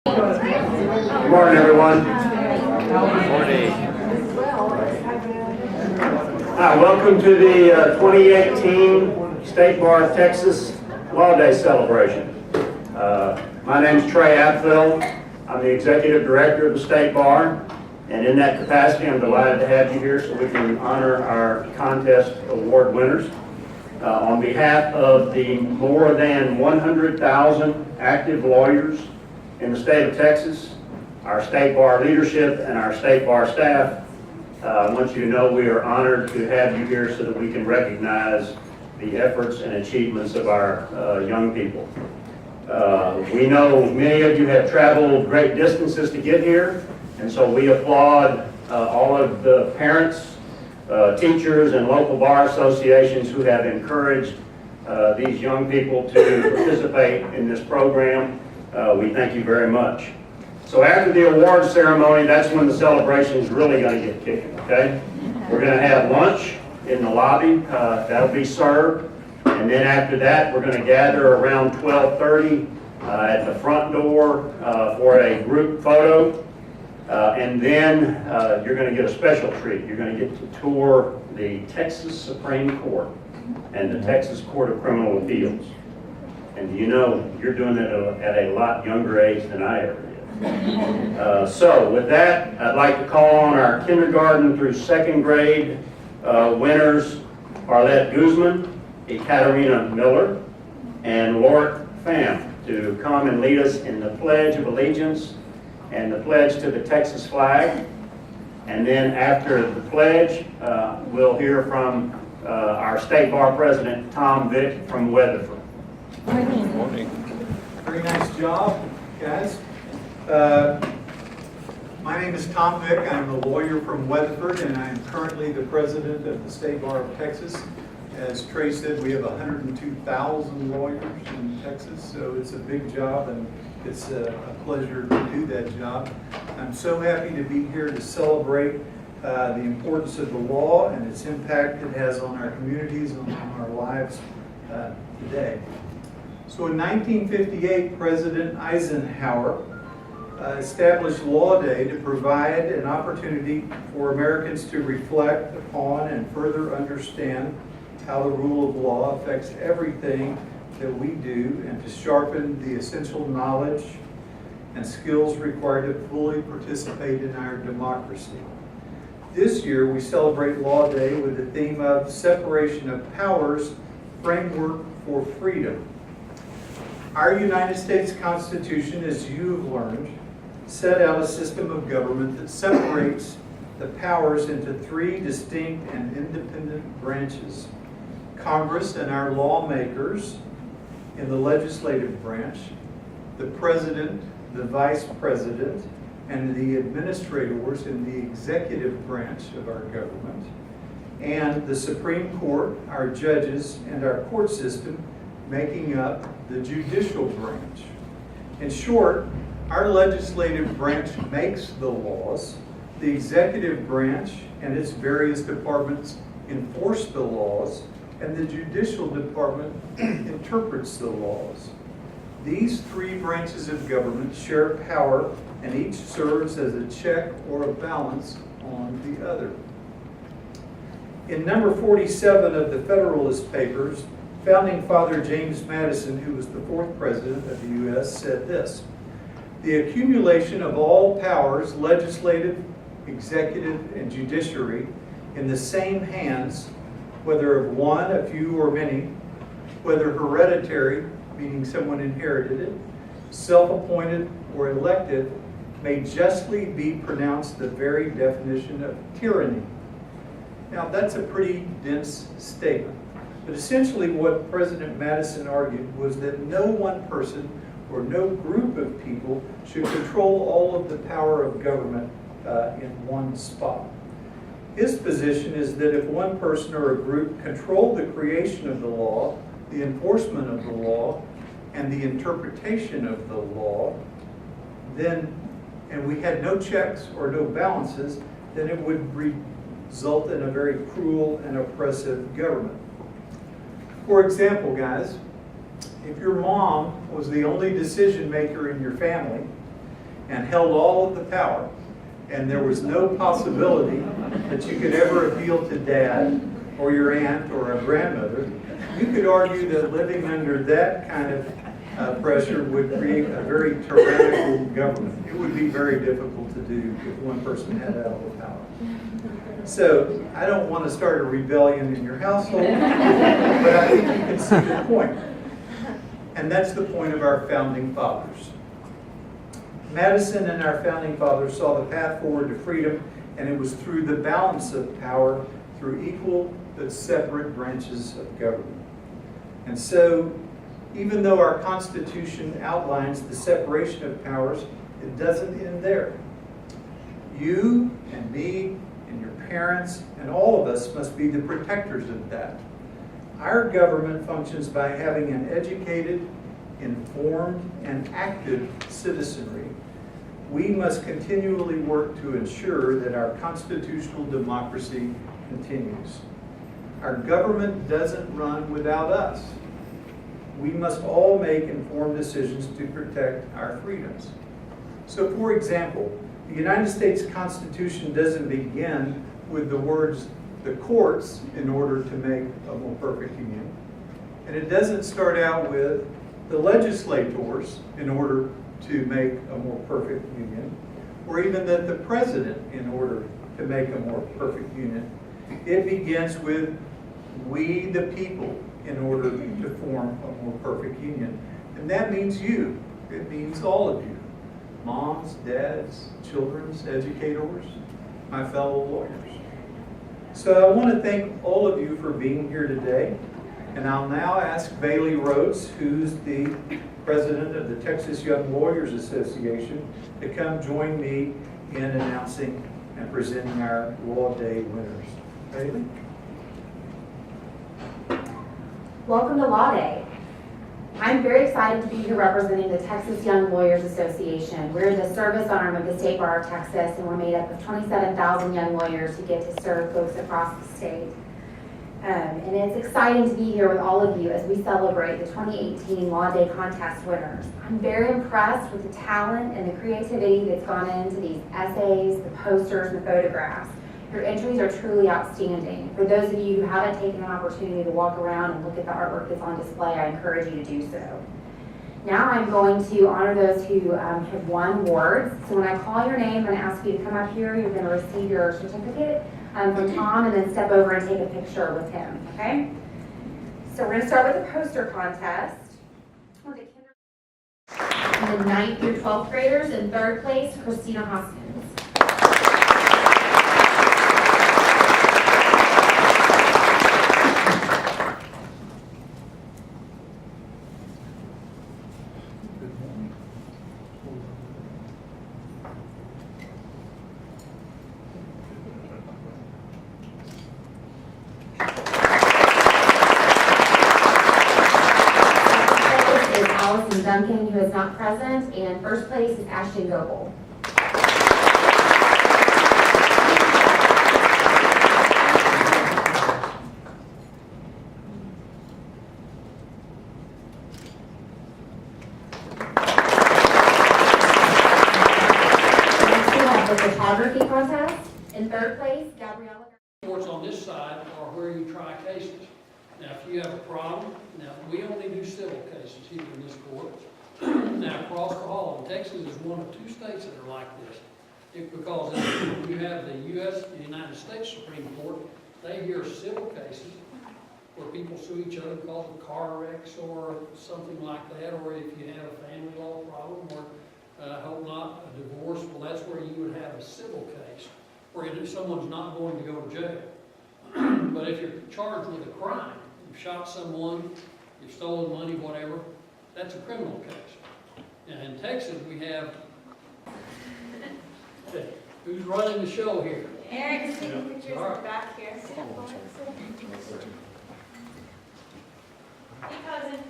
Good morning, everyone. Morning. Hi, welcome to the 2018 State Bar of Texas Law Day celebration. My name is Trey Apfel. I'm the Executive Director of the State Bar, and in that capacity, I'm delighted to have you here so we can honor our contest award winners. On behalf of the more than 100,000 active lawyers in the state of Texas, our State Bar leadership, and our State Bar staff, I want you to know we are honored to have you here so that we can recognize the efforts and achievements of our young people. We know many of you have traveled great distances to get here, and so we applaud all of the parents, teachers, and local bar associations who have encouraged these young people to participate in this program. We thank you very much. So after the awards ceremony, that's when the celebration is really going to get kicking, okay? We're going to have lunch in the lobby. That'll be served. And then after that, we're going to gather around 12:30 at the front door for a group photo. And then you're going to get a special treat. You're going to get to tour the Texas Supreme Court and the Texas Court of Criminal Appeals. And you know, you're doing it at a lot younger age than I ever did. So with that, I'd like to call on our kindergarten through second grade winners, Arlette Guzman, Ekaterina Miller, and Lorick Pham, to come and lead us in the Pledge of Allegiance and the pledge to the Texas flag. And then after the pledge, we'll hear from our State Bar President, Tom Vick from Weatherford. Morning. Very nice job, guys. My name is Tom Vick. I'm a lawyer from Weatherford, and I'm currently the president of the State Bar of Texas. As Trey said, we have 102,000 lawyers in Texas, so it's a big job, and it's a pleasure to do that job. I'm so happy to be here to celebrate the importance of the law and its impact it has on our communities and on our lives today. So in 1958, President Eisenhower established Law Day to provide an opportunity for Americans to reflect upon and further understand how the rule of law affects everything that we do, and to sharpen the essential knowledge and skills required to fully participate in our democracy. This year, we celebrate Law Day with the theme of Separation of Powers, Framework for Freedom. Our United States Constitution, as you have learned, set out a system of government that separates the powers into three distinct and independent branches: Congress and our lawmakers in the legislative branch, the President, the Vice President, and the administrators in the executive branch of our government, and the Supreme Court, our judges, and our court system making up the judicial branch. In short, our legislative branch makes the laws, the executive branch and its various departments enforce the laws, and the judicial department interprets the laws. These three branches of government share power, and each serves as a check or a balance on the other. In number 47 of the Federalist Papers, Founding Father James Madison, who was the fourth president of the U.S., said this: "The accumulation of all powers, legislative, executive, and judiciary, in the same hands, whether of one, a few, or many, whether hereditary, meaning someone inherited it, self-appointed, or elected, may justly be pronounced the very definition of tyranny." Now, that's a pretty dense statement. But essentially what President Madison argued was that no one person or no group of people should control all of the power of government in one spot. His position is that if one person or a group controlled the creation of the law, the enforcement of the law, and the interpretation of the law, and we had no checks or no balances, then it would result in a very cruel and oppressive government. For example, guys, if your mom was the only decision maker in your family, and held all of the power. And there was no possibility that you could ever appeal to dad or your aunt or a grandmother. You could argue that living under that kind of pressure would create a very tyrannical government. It would be very difficult to do if one person had all the power. So I don't want to start a rebellion in your household, but I think you can see the point. And that's the point of our founding fathers. Madison and our founding fathers saw the path forward to freedom, and it was through the balance of power through equal but separate branches of government. And so, even though our Constitution outlines the separation of powers, it doesn't end there. You and me and your parents and all of us must be the protectors of that. Our government functions by having an educated, informed, and active citizenry. We must continually work to ensure that our constitutional democracy continues. Our government doesn't run without us. We must all make informed decisions to protect our freedoms. So, for example, the United States Constitution doesn't begin with the words, the courts, in order to make a more perfect union. And it doesn't start out with the legislators in order to make a more perfect union, or even that the president in order to make a more perfect union. It begins with we the people in order to form a more perfect union. And that means you. It means all of you. Moms, dads, children's educators, my fellow lawyers. So I want to thank all of you for being here today. And I'll now ask Bailey Rhodes, who's the president of the Texas Young Lawyers Association, to come join me in announcing and presenting our Law Day winners. Bailey? Welcome to Law Day. I'm very excited to be here representing the Texas Young Lawyers Association. We're the service arm of the State Bar of Texas, and we're made up of 27,000 young lawyers who get to serve folks across the state. And it's exciting to be here with all of you as we celebrate the 2018 Law Day contest winners. I'm very impressed with the talent and the creativity that's gone into these essays, the posters, and the photographs. Your entries are truly outstanding. For those of you who haven't taken an opportunity to walk around and look at the artwork that's on display, I encourage you to do so. Now I'm going to honor those who have won awards. So when I call your name and ask you to come up here, you're going to receive your certificate from Tom, and then step over and take a picture with him, okay? So we're going to start with the poster contest. And the 9th through 12th graders. In 3rd place, Christina Hoskins. Duncan, who is not present, and 1st place is Ashton Goebel. Next we have the photography contest. In 3rd place, Gabriella. Courts on this side are where you try cases. Now, if you have a problem, now we only do civil cases here in this court. Now, across the hall, Texas is one of 2 states that are like this. Because you have the the United States Supreme Court, they hear civil cases where people sue each other because of car wrecks or something like that, or if you have a family law problem, or I hope not a divorce, well, that's where you would have a civil case, where someone's not going to go to jail. But if you're charged with a crime, you've shot someone, you've stolen money, whatever, that's a criminal case. And in Texas, we have, who's running the show here? Aaron is taking pictures in the back here. Hey, cousin.